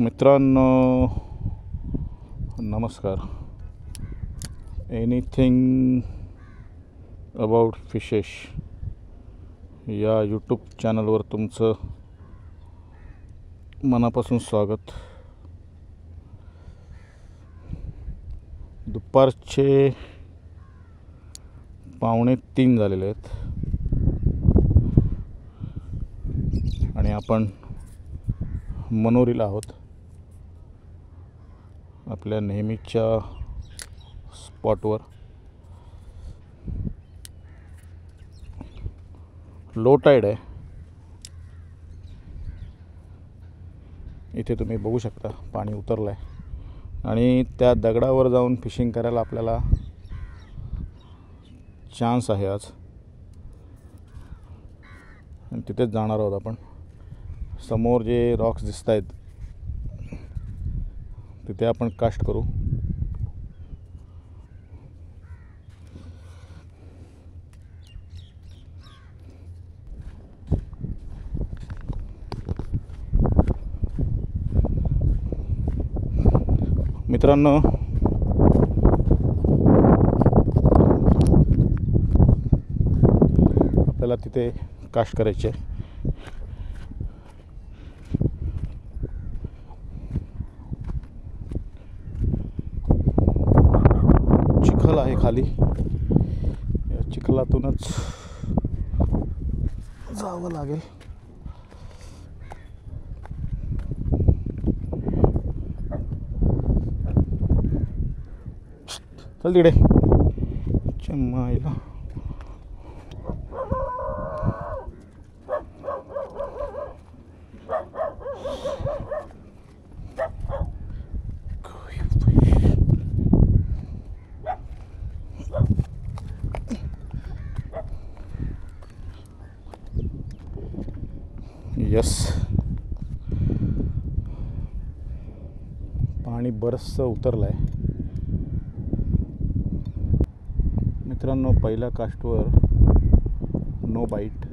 मित्रांनो नमस्कार. Anything about fishes या यूट्यूब चॅनलवर तुमचं मनापासून स्वागत. दुपारचे 2:45 झालेले आहेत आणि आपण मनोरीला आहोत, आपल्या नेहमीच्या स्पॉटवर. लो टाईड आहे इथे, तुम्ही बघू शकता. पाणी उतरलं आहे आणि त्या दगडावर जाऊन फिशिंग करायला आपल्याला चान्स आहे आज, आणि तिथेच जाणार आहोत आपण. समोर जे रॉक्स दिसत आहेत तिथे आपण कास्ट करू. मित्रांनो आपल्याला तिथे कास्ट करायचे. चिखल आहे खाली, या चिखलातूनच जावं लागेल. चल तिकडे चम्माईला. यस, पाणी बरंचसं उतरलं आहे. मित्रांनो पहिल्या कास्टवर नो बाईट,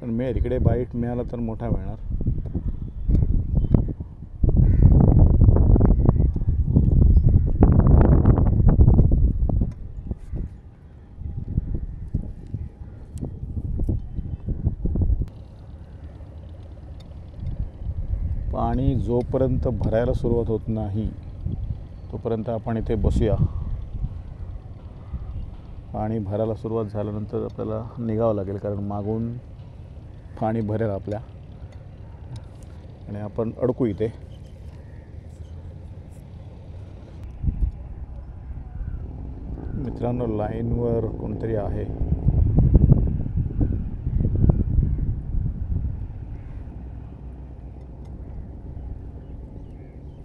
पण मिळेल इकडे. बाईट मिळाला तर मोठा मिळणार. पाणी जोपर्यंत भरायला सुरुवात होत नाही तोपर्यंत आपण इथे बसूया. पाणी भरायला सुरुवात झाल्यानंतर आपल्याला निघावं लागेल, कारण मागून पाणी भरेल आपल्या आणि आपण अडकू इथे. मित्रांनो लाईनवर कोणतरी आहे.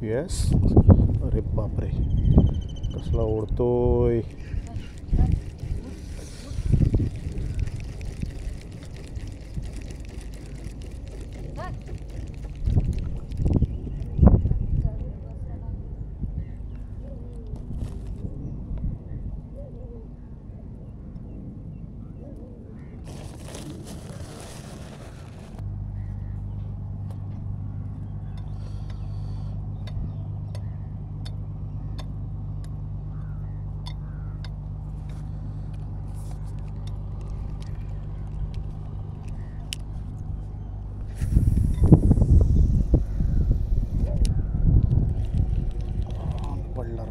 येस, अरे बापरे कसला ओढतोय.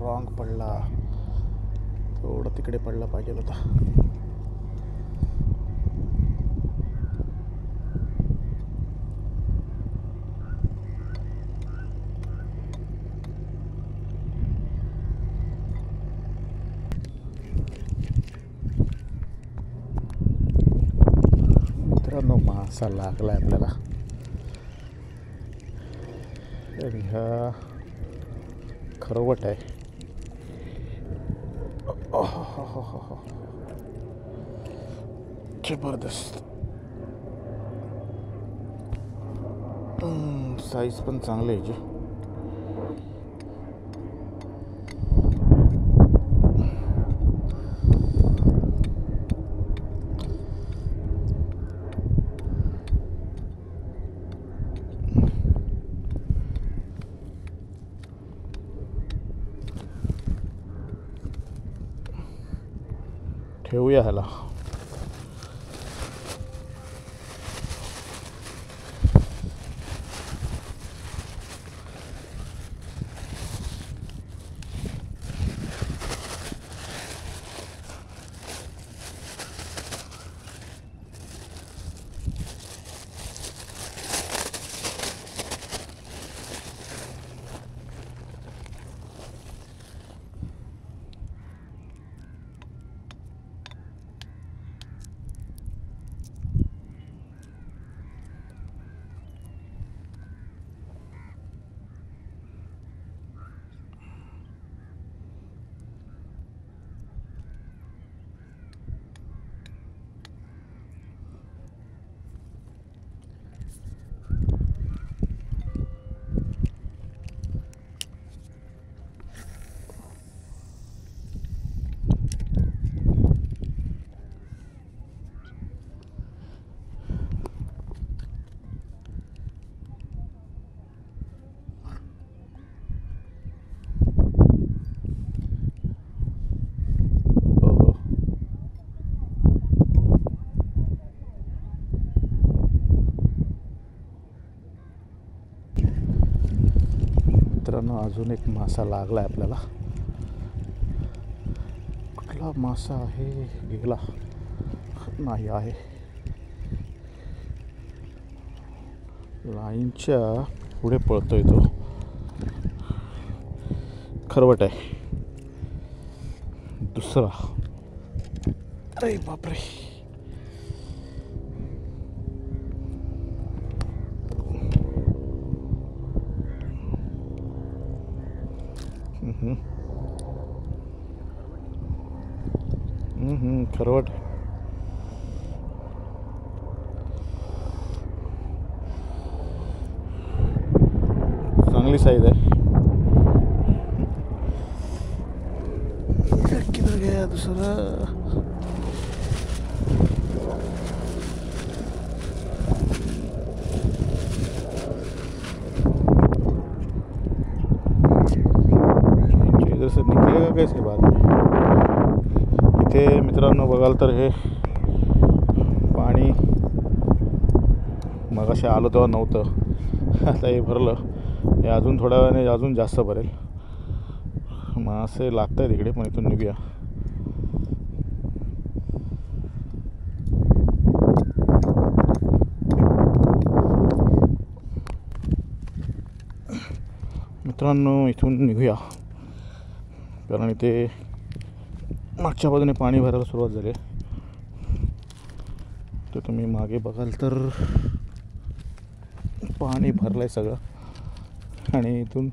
रॉंग पडला, थोडं तिकडे पडला पाहिजे होता. मित्रांनो मासा लागला आपल्याला, आणि हा खरवट आहे. जबरदस्त साईज पण चांगली आहे. ठेवूया ह्याला. मित्रांनो, अजून एक मासा लागला आहे आपल्याला. कुठला मासा आहे? गेला नाही आहे. लाईनच्या पुढे पळतोय तो. खरवट आहे. दुसरा. अरे बापरे. खरवट. चांगली साईज आहे. किधर गया दूसरा? इधर से निकलेगा कैसे बाद में? इथे मित्रांनो बघाल तर हे पाणी मगाशी आलो तेव्हा नव्हतं. आता हे भरलं. हे अजून थोड्या वेळाने अजून जास्त भरेल. मासे लागत आहेत इकडे, पण इथून निघूया. मित्रांनो, इथून निघूया, कारण इथे मागच्या बाजूने पाणी भरायला सुरुवात झाली. तर तुम्ही मागे बघाल तर पाणी भरलं आहे सगळं. आणि इथून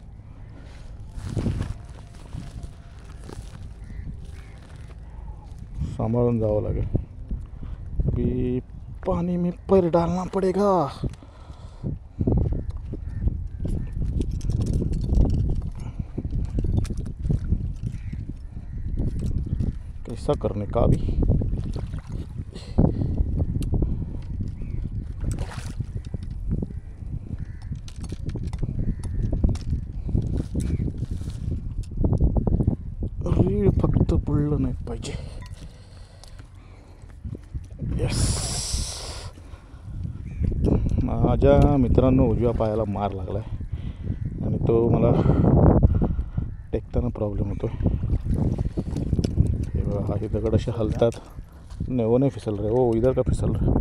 सांभाळून जावं लागेल. अभी पानी में पैर डालना पड़ेगा. कैसा करने का अभी? रीळ फक्त पडलं नाही पाहिजे. यस. माझ्या मित्रांनो उजव्या पायाला मार लागला आहे आणि तो मला टेकताना प्रॉब्लेम होतो. हा ही दगड असे हलतात. नहीं वो नहीं फिसल रहे. वो इधर का फिसल रहा है.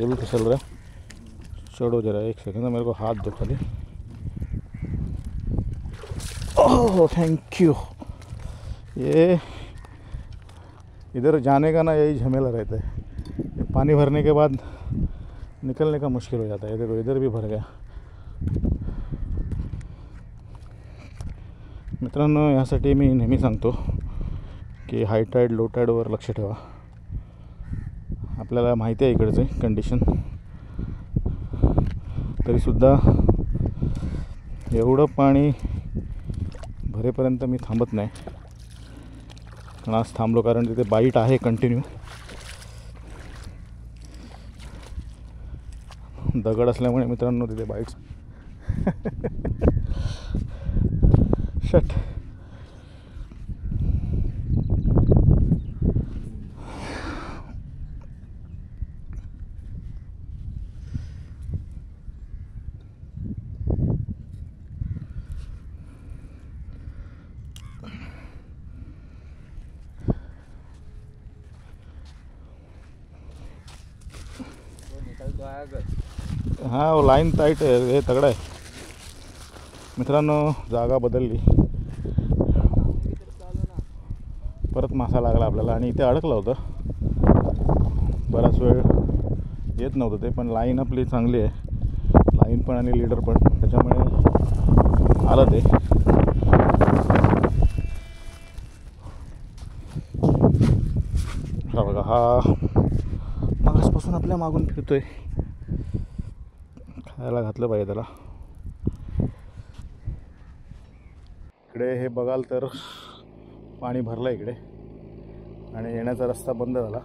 ये भी फिसल रहा है. छोड़ो जरा, एक सेकंड. मेरे को हाथ दो खाली. Oh thank you. ये इधर जाने का ना यही झमेला रहता है. पानी भरने के बाद निकलने का मुश्किल हो जाता है. देखो इधर भी भर गया. मित्रांनो, यासाठी मी नेहमी सांगतो की हाय टाईड लो टाईडवर लक्ष ठेवा. आपल्याला माहिती आहे इकडचे कंडिशन, तरीसुद्धा एवढं पाणी भरेपर्यंत मी थांबत नाही. पण आज थांबलो कारण तिथे बाईट आहे कंटिन्यू. दगड असल्यामुळे मित्रांनो तिथे बाईट्स. शट. हाँ वो लाईन टाईट आहे, हे तगडं आहे मित्रांनो. जागा बदलली, परत मासा लागला आपल्याला आणि इथे अडकलं होतं. बराच वेळ येत नव्हतं ते, पण लाईन आपली चांगली आहे, लाईन पण आणि लीडर पण, त्याच्यामुळे आलं ते. हा बघा, हा मागासपासून आपल्या मागून फिरतोय, खायला घातलं पाहिजे त्याला. इकडे हे बघाल तर पाणी भरलं इकडे आणि येण्याचा रस्ता बंद झाला.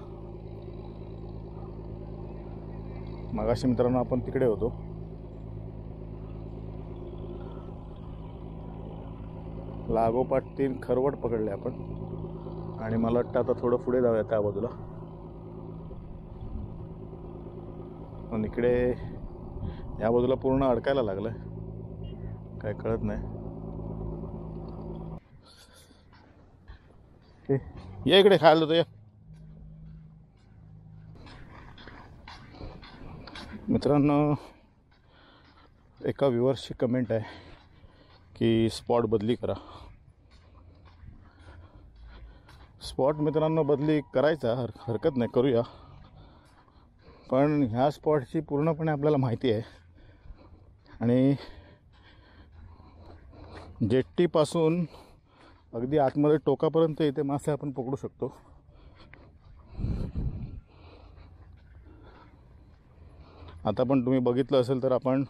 मगाशी मित्रांनो आपण तिकडे होतो. लागोपाठ 3 खरवट पकडले आपण आणि मला वाटतं आता थोडं पुढे जाऊया त्या बाजूला. पण इकडे या बाजूला पूर्ण अडकायला लागलं, काय कळत नाही. ये इकडे खायला देतो, ये. मित्रांनो एका व्ह्युअर्सची कमेंट आहे की स्पॉट बदली करा. स्पॉट मित्रांनो बदली करायचा हरकत नाही, करूया. पण ह्या स्पॉटची पूर्णपणे आपल्याला माहिती आहे आणि जेट्टीपासून अगदी आतमध्ये टोकापर्यंत इथे मासे आपण पकडू शकतो. आता पण तुम्ही बघितलं असेल तर आपण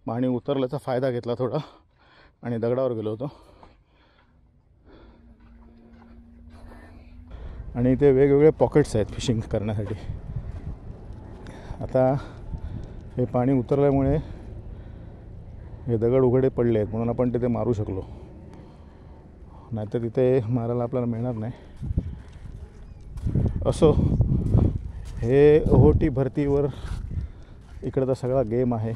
पाणी उतरल्याचा फायदा घेतला थोडा आणि दगडावर गेलो होतो. आणि इथे वेगवेगळे पॉकेट्स आहेत फिशिंग करण्यासाठी. आता हे पाणी उतरल्यामुळे हे दगड उघडे पडले आहेत म्हणून आपण तिथे मारू शकलो, नाहीतर तिथे मारायला आपल्याला मिळणार नाही. असो, हे ओहोटी भरतीवर इकडचा सगळा गेम आहे.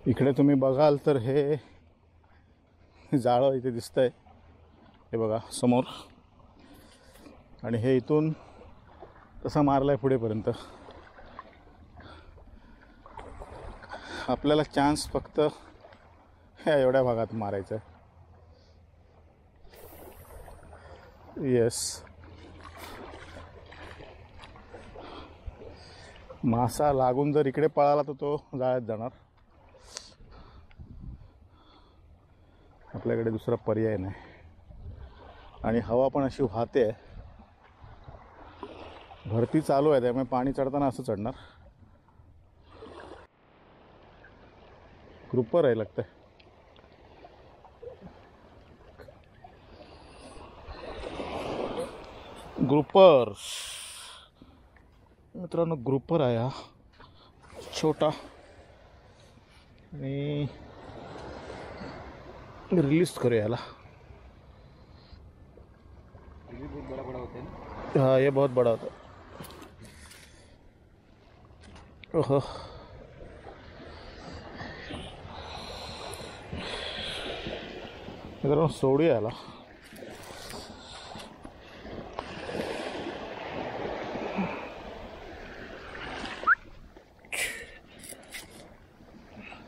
इकडे तुम्ही बघाल तर हे जाळं इथे दिसतंय, हे बघा समोर. आणि हे इथून तसा मारलाय पुढेपर्यंत. आपल्याला चान्स फक्त ह्या एवढ्या भागात मारायचा आहे. येस, मासा लागून जर इकडे पळाला तर तो जाळ्यात जाणार. आपल्याकडे दुसरा पर्याय नाही. आणि हवा पण अशी वाहते आहे, भरती चालू आहे, त्यामुळे पाणी चढताना असं चढणार. ग्रुपर आहे लगता है. ग्रुपर मित्रांनो, ग्रुपर आहे हा छोटा. आणि रिलीज करूया याला. बहुत बड़ा बड़ा होता है ना? हाँ ये बहुत बड़ा होता है. ओहो, मित्रांनो सोडूया याला.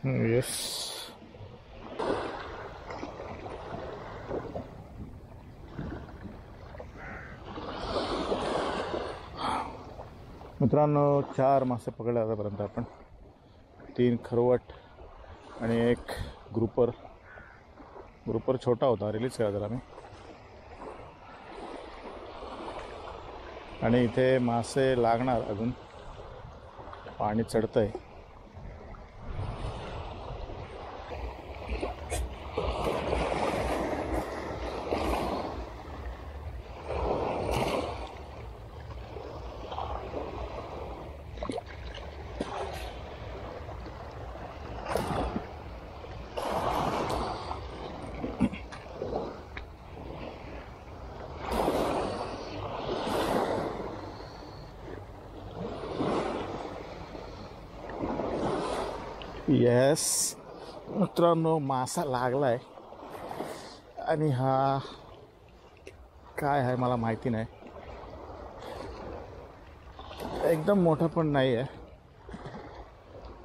येस, मित्रांनो 4 मासे पकडले आतापर्यंत आपण. 3 खरवट आणि 1 ग्रुपर. ग्रुपर छोटा होता, रिलीज केला त्याला मी. आणि इथे मासे लागणार, अजून पाणी चढतंय. येस मित्रांनो, मासा लागलाय आणि हा काय आहे मला माहिती नाही. एकदम मोठा पण नाही आहे,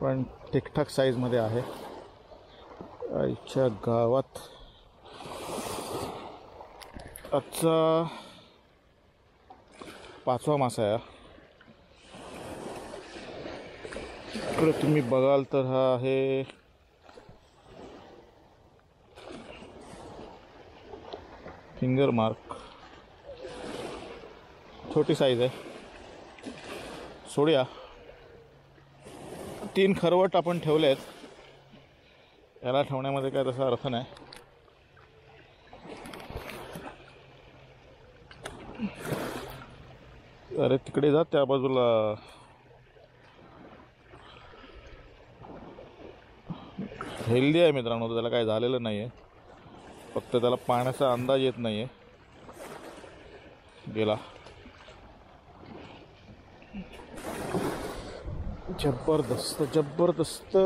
पण ठीकठाक साईजमध्ये आहे. आईच्या गावात आजचा 5वा मासा आहे. इकडे तुम्ही बघाल तर हा आहे फिंगर मार्क. छोटी साईज आहे. सोडूया. 3 खरवट आपण ठेवले आहेत. याला ठेवण्यामध्ये काय तसा अर्थ नाही. अरे तिकडे जा, त्या बाजूला. हेल्दी आहे मित्रांनो, त्याला काय झालेलं नाही आहे. फक्त त्याला पाण्याचा अंदाज येत नाही आहे. गेला. जबरदस्त जबरदस्त.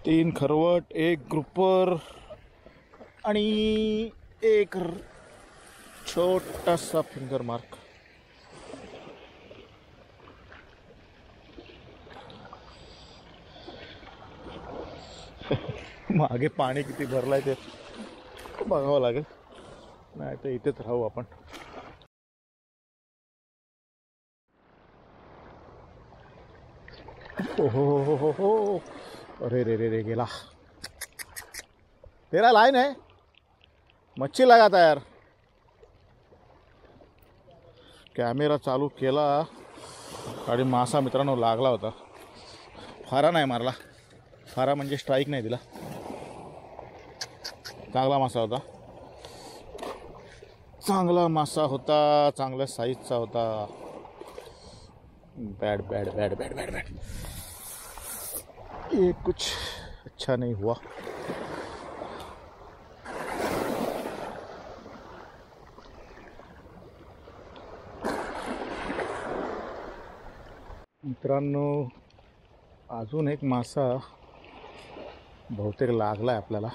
3 खरवट, 1 ग्रुपर आणि 1 छोटासा फिंगर मार्क. मागे पाणी किती भरलाय ते बघावं लागेल, नाही तर इथेच राहू आपण. हो हो हो हो हो. अरे रे रे रे, गेला. तेरा लाइन है, मच्छी लगाता यार. कॅमेरा चालू केला आणि मासा मित्रांनो लागला होता. फारा नाही मारला. फारा म्हणजे स्ट्राईक नाही दिला. चांगला मासा होता. चांगला मासा होता, चांगल्या साईजचा होता. Bad bad bad bad bad bad. ये कुछ अच्छा नहीं हुआ. मित्रांनो, अजून एक मासा बहुतेक लागला आहे आपल्याला.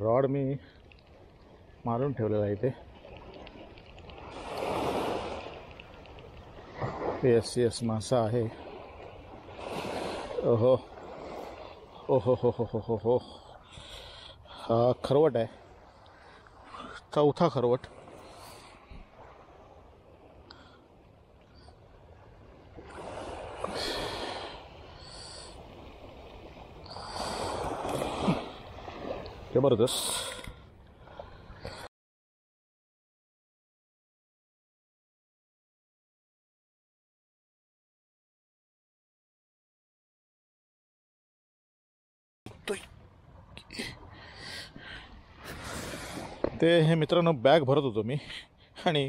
रॉड मी मारून ठेवलेला आहे इथे. येस येस, मासा आहे. ओहो ओहो हो हो हो हो हो. हा खरवट आहे, 4था खरवट. जबरदस्त. ते हे मित्रांनो बॅग भरत होतो मी आणि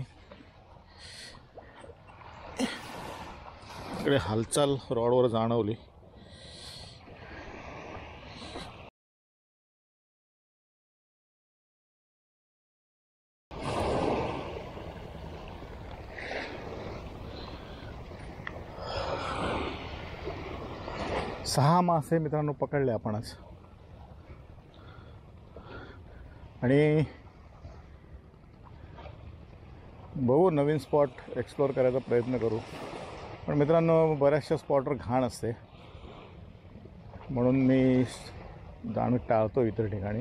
इकडे हालचाल रॉडवर जाणवली. सहा मासे मित्रांनो पकडले आपण आज. आणि बघू, नवीन स्पॉट एक्सप्लोअर करायचा प्रयत्न करू. पण मित्रांनो बऱ्याचशा स्पॉटवर घाण असते, म्हणून मी जाणं टाळतो इतर ठिकाणी.